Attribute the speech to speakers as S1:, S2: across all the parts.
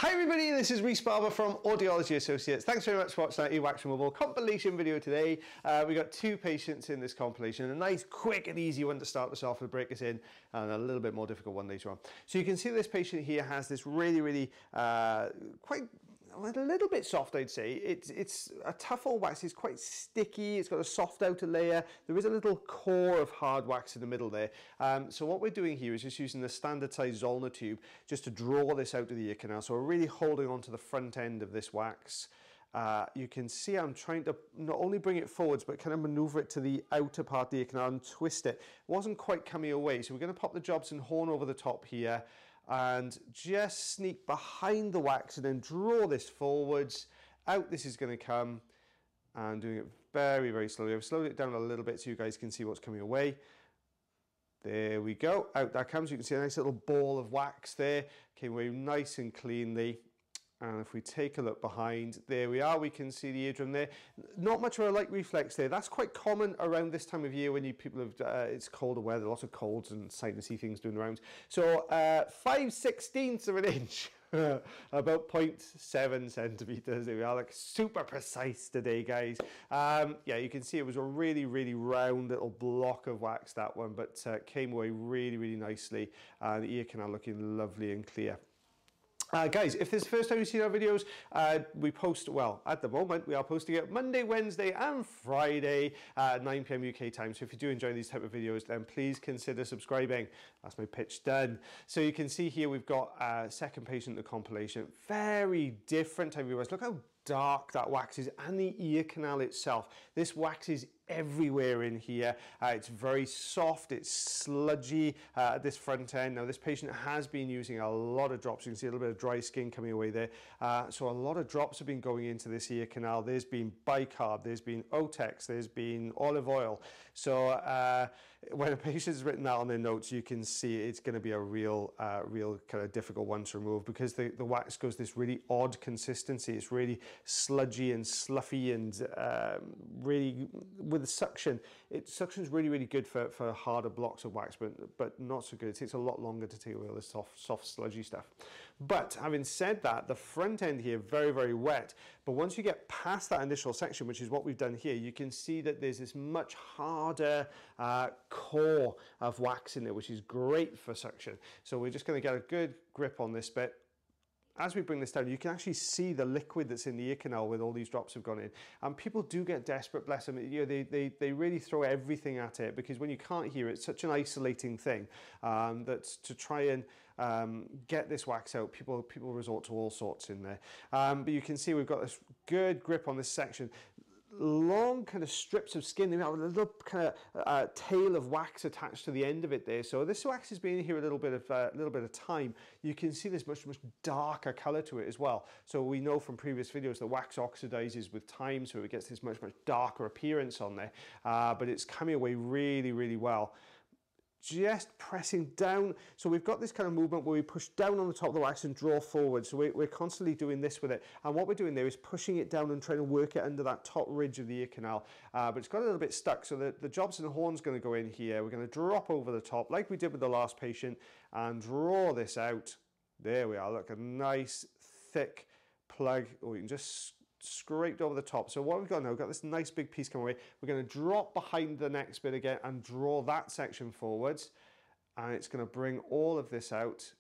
S1: Hi everybody, this is Rhys Barber from Audiology Associates. Thanks very much for watching our earwax removal compilation video today. We got two patients in this compilation, a nice, quick and easy one to start us off and break us in, and a little bit more difficult one later on. So you can see this patient here has this really quite a little bit soft, I'd say. It's a tough old wax. It's quite sticky. It's got a soft outer layer. There is a little core of hard wax in the middle there. So what we're doing here is just using the standard size Zollner tube just to draw this out of the ear canal. So we're really holding on to the front end of this wax. You can see I'm trying to not only bring it forwards, but kind of maneuver it to the outer part of the ear canal and twist it. It wasn't quite coming away. So we're going to pop the Jobson horn over the top here and just sneak behind the wax and then draw this forwards. Out this is going to come, and doing it very slowly. I've slowed it down a little bit so you guys can see what's coming away. There we go, out that comes. You can see a nice little ball of wax there, came away nice and cleanly. And if we take a look behind, there we are, we can see the eardrum there. Not much of a light reflex there. That's quite common around this time of year when people have, it's colder weather, lots of colds and sinusy things doing the rounds. So 5/16 of an inch, about 0.7 centimeters. There we are, like super precise today, guys. Yeah, you can see it was a really round little block of wax, that one, but came away really nicely. The ear canal looking lovely and clear. Guys, if this is the first time you've seen our videos, we post, well, at the moment, we are posting it Monday, Wednesday and Friday at 9 PM UK time. So if you do enjoy these type of videos, then please consider subscribing. That's my pitch done. So you can see here we've got a second patient in the compilation. Very different type of wax. Look how dark that wax is, and the ear canal itself. This wax is everywhere in here. It's very soft, it's sludgy at this front end. Now this patient has been using a lot of drops. You can see a little bit of dry skin coming away there. So a lot of drops have been going into this ear canal. There's been bicarb, there's been Otex, there's been olive oil. So when a patient's written that on their notes, you can see it's going to be a real kind of difficult one to remove, because the wax goes this really odd consistency. It's really sludgy and sluffy, and really with the suction, suction's really good for harder blocks of wax, but not so good. It takes a lot longer to take away all this soft sludgy stuff. But having said that, the front end here very wet, but once you get past that initial section, which is what we've done here, you can see that there's this much harder core of wax in there, which is great for suction. So we're just going to get a good grip on this bit. As we bring this down, you can actually see the liquid that's in the ear canal where all these drops have gone in. And people do get desperate, bless them. You know, they really throw everything at it, because when you can't hear it, it's such an isolating thing that to try and get this wax out, people resort to all sorts in there. But you can see we've got this good grip on this section. Long kind of strips of skin. They have a little kind of tail of wax attached to the end of it there. So this wax has been here a little bit of time. You can see there's much darker color to it as well. So we know from previous videos that wax oxidizes with time, so it gets this much darker appearance on there. But it's coming away really well. Just pressing down. So we've got this kind of movement where we push down on the top of the wax and draw forward. So we're constantly doing this with it. And what we're doing there is pushing it down and trying to work it under that top ridge of the ear canal. But it's got a little bit stuck. So the Jobson horn's going to go in here. We're going to drop over the top like we did with the last patient and draw this out. There we are. Look, a nice thick plug. Or you can just scraped over the top. So what we've got now, we've got this nice big piece coming away. We're going to drop behind the next bit again and draw that section forwards, and it's going to bring all of this out.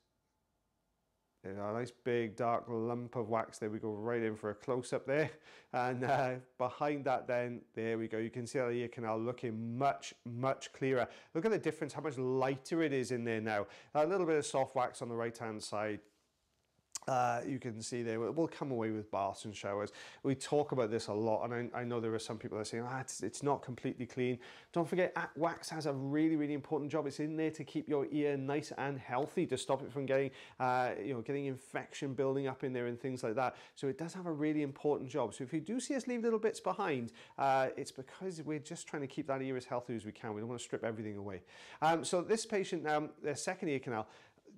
S1: There's a nice big dark lump of wax there. We go right in for a close-up there, and behind that then, there we go. You can see the ear canal looking much clearer. Look at the difference, how much lighter it is in there now. A little bit of soft wax on the right-hand side. You can see there, we'll come away with baths and showers. We talk about this a lot, and I know there are some people that are saying, it's not completely clean. Don't forget, wax has a really important job. It's in there to keep your ear nice and healthy, to stop it from getting, getting infection building up in there and things like that. So it does have a really important job. So if you do see us leave little bits behind, it's because we're just trying to keep that ear as healthy as we can. We don't want to strip everything away. So this patient now, their second ear canal,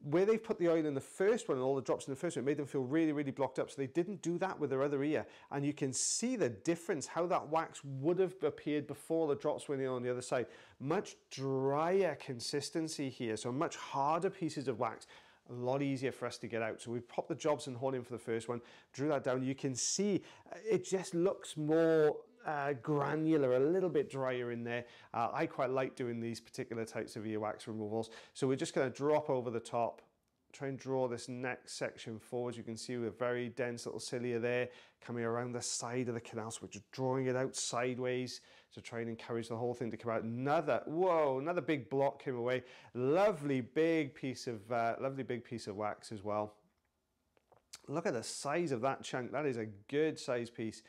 S1: where they've put the oil in the first one and all the drops in the first one, it made them feel really blocked up. So they didn't do that with their other ear. And you can see the difference, how that wax would have appeared before the drops went in on the other side. Much drier consistency here, so much harder pieces of wax. a lot easier for us to get out. So we've popped the Jobson horn in for the first one, drew that down. You can see it just looks more granular, a little bit drier in there. I quite like doing these particular types of earwax removals. So we're just going to drop over the top, try and draw this next section forward. You can see with a very dense little cilia there coming around the side of the canal. So we're just drawing it out sideways to try and encourage the whole thing to come out. Another big block came away. Lovely big piece of wax as well. Look at the size of that chunk. That is a good size piece.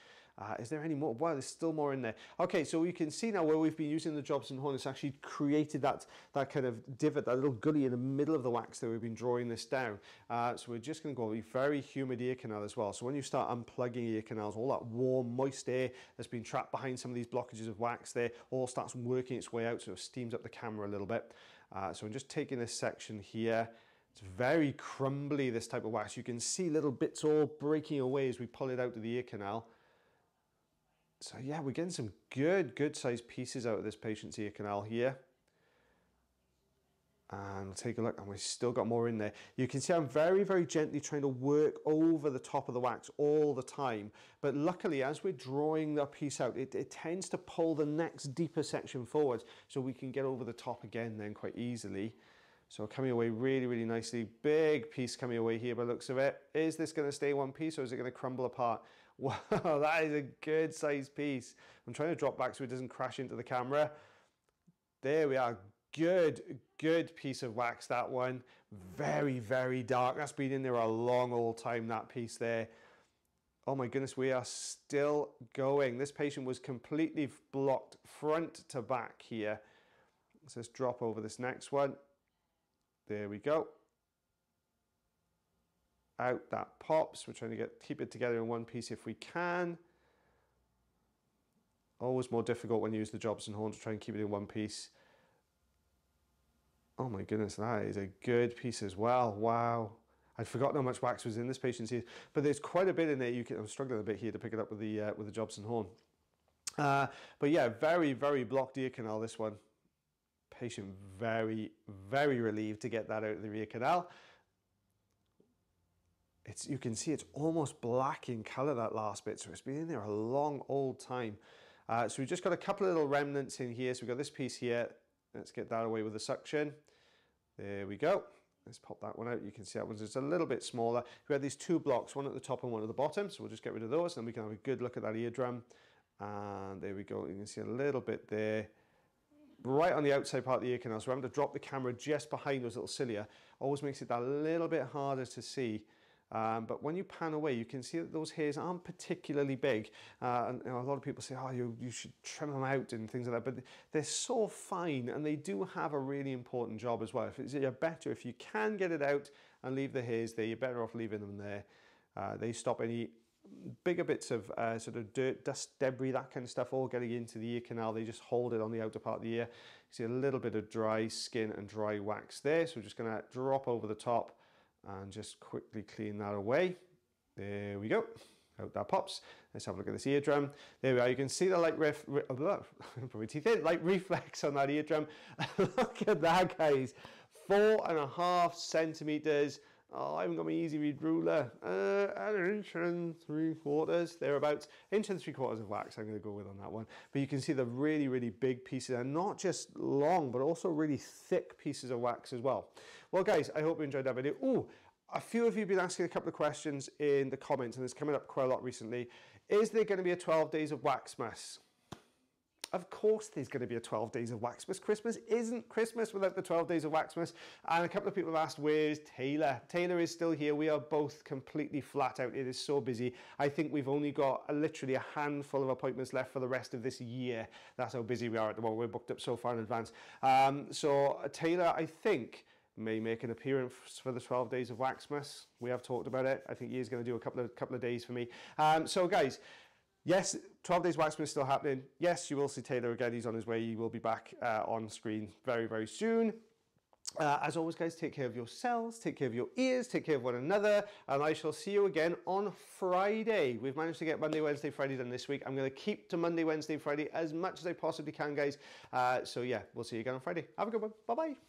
S1: Is there any more? Wow, there's still more in there. Okay, so you can see now where we've been using the Jobson horn, it's actually created that kind of divot, that little gully in the middle of the wax that we've been drawing this down. So we're just going to go with a very humid ear canal as well. So when you start unplugging ear canals, all that warm, moist air that's been trapped behind some of these blockages of wax there all starts working its way out, so it steams up the camera a little bit. So I'm just taking this section here. It's very crumbly, this type of wax. You can see little bits all breaking away as we pull it out of the ear canal. So yeah, we're getting some good sized pieces out of this patient's ear canal here. And we'll take a look, and we've still got more in there. You can see I'm very gently trying to work over the top of the wax all the time. But luckily, as we're drawing that piece out, it tends to pull the next deeper section forward, so we can get over the top again then quite easily. So coming away really nicely. Big piece coming away here by the looks of it. Is this going to stay one piece, or is it going to crumble apart? Wow, that is a good size piece. I'm trying to drop back so it doesn't crash into the camera. There we are. Good piece of wax, that one. Very dark. That's been in there a long old time, that piece there. Oh my goodness, we are still going. This patient was completely blocked front to back here. Let's just drop over this next one. There we go. Out that pops. We're trying to keep it together in one piece if we can. Always more difficult when you use the Jobson horn to try and keep it in one piece. Oh my goodness, that is a good piece as well. Wow. I'd forgotten how much wax was in this patient's ear, but there's quite a bit in there. I'm struggling a bit here to pick it up with the Jobson horn. But yeah, very blocked ear canal, this one. Patient very relieved to get that out of the ear canal. You can see it's almost black in color, that last bit, so it's been in there a long old time. So we've just got a couple of little remnants in here. So we've got this piece here. Let's get that away with the suction. There we go. Let's pop that one out. You can see that one's just a little bit smaller. We had these two blocks, one at the top and one at the bottom, so we'll just get rid of those, and we can have a good look at that eardrum. And there we go. You can see a little bit there, right on the outside part of the ear canal. So I'm going to drop the camera just behind those little cilia. Always makes it that little bit harder to see. But when you pan away, you can see that those hairs aren't particularly big. And a lot of people say, oh, you should trim them out and things like that. But they're so fine, and they do have a really important job as well. You're better if you can get it out and leave the hairs there. You're better off leaving them there. They stop any bigger bits of sort of dirt, dust, debris, that kind of stuff all getting into the ear canal. They just hold it on the outer part of the ear. You see a little bit of dry skin and dry wax there. So we're just going to drop over the top and just quickly clean that away. There we go. Out that pops. Let's have a look at this eardrum. There we are. You can see the light light reflex on that eardrum. Look at that, guys. 4.5 centimeters. Oh, I haven't got my easy read ruler. An inch and 3/4, thereabouts. Inch and 3/4 of wax I'm going to go with on that one. But you can see the really big pieces, and not just long, but also really thick pieces of wax as well. Well, guys, I hope you enjoyed that video. Ooh, a few of you have been asking a couple of questions in the comments, and it's coming up quite a lot recently. Is there going to be a 12 days of Waxmas? Of course there's going to be a 12 days of Waxmas. Christmas isn't Christmas without the 12 days of Waxmas. And a couple of people have asked, where's Taylor? Taylor is still here. We are both completely flat out. It is so busy. I think we've only got literally a handful of appointments left for the rest of this year. That's how busy we are at the moment. We're booked up so far in advance. So Taylor, I think, may make an appearance for the 12 days of Waxmas. We have talked about it. I think he is going to do a couple of days for me. So guys, yes, 12 days Waxmas is still happening. Yes, you will see Taylor again. He's on his way. He will be back on screen very soon. As always, guys, take care of yourselves, take care of your ears, take care of one another, and I shall see you again on Friday. We've managed to get Monday, Wednesday, Friday done this week. I'm going to keep to Monday, Wednesday, Friday as much as I possibly can, guys. So yeah, we'll see you again on Friday. Have a good one. Bye-bye.